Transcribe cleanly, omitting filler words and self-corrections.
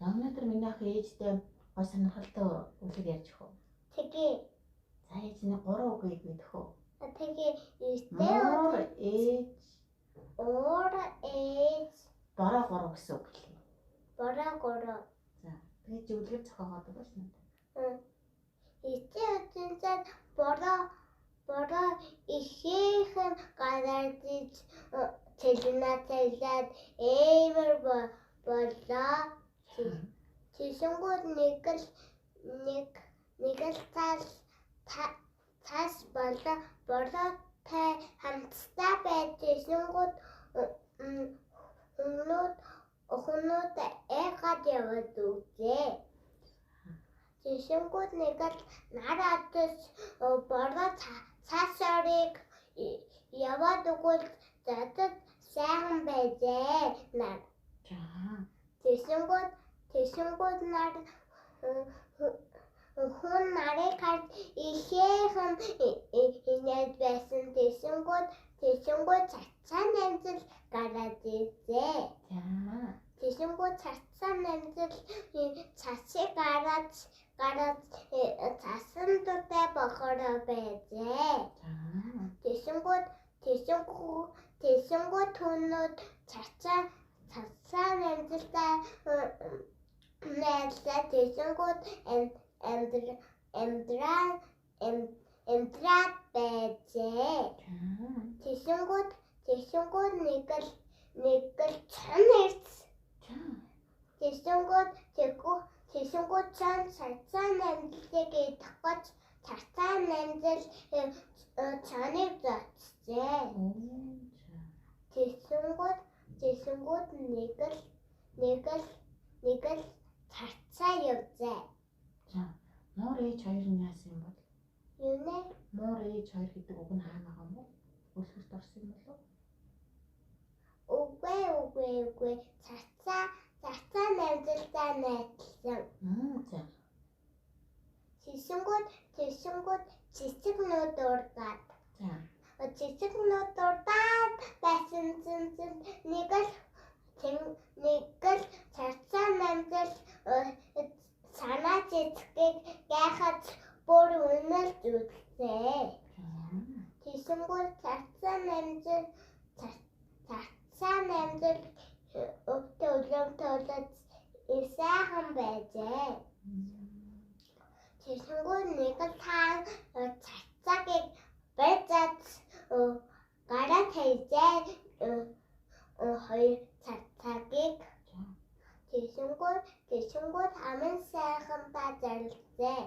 Өнөөдөр миний ах ээжтэй гой сонирхолтой үгийг ярьж өгөө. Тэгээ. За ээжний 3 үгийг мэдэх үү? Тэгээ Муур ээж. Уур ээж. Бороо 3 гэсэн үг хэлье. Бороо 3. За тэгээд зөвлөгөө зохиогоод өгөөч надад. Эцэг бороо ихэхэн гараадж тэлнатэлээд эвэр болоо. Тэсэнгүүд нэг л тас болоо. Бороотой хамтдаа байж тэсэнгүүд охинууд эгад яваад үжээ. Тэсэнгүүд нэг л нарадас бороо цаашарыг яваад өгвөл задад сайхан байжээ. Тэсэнгүүд нар хүн нарыг харж ихэхэн инээд байсан. Тэсэнгүүд цацаан амжил гараад иржээ. Тэсэнгүүд цацаан амжил цасыг гараад цасан дутаа бохороо байжээ. Тэсэнгүүд түнүүд цацаан амжилтаа найрлаа. Тэсэнгүүд амьдраад байжээ. Тэсэнгүүд нэг л цан ирж. Тэсэнгүүд цан цацаан амжилтыг идэх гэж цацаан амжил цаныг зоцжээ. Тэсэнгүүд нэг л цацаа явжээ. За муур ээж хоёр нь яасан юм бол? Юу нэ? Муур ээж хоёр гэдэг үг нь хаана байгаа юм бол? Үлгэрт орсон юм болов? Үгүй. Цацаан амжилтаа найдлсан. За. Тэсэнгүүд цэцэг нүүд урдаад. За. Цэцэг нүүд урдаад байсан нэг л цацаан амжил санаа цэцгийг гайхаж бүр үнэлж үзлээ. Тэсэнгүүд цацаан амжил өвтөлөмтөлөж сайхан байжээ. Тэсэнгүүд нэг л цацагийг байцаад гараад хайжээ. Хоёр цацагийг. Тэсэнгүүд амин сайхан базарлжээ.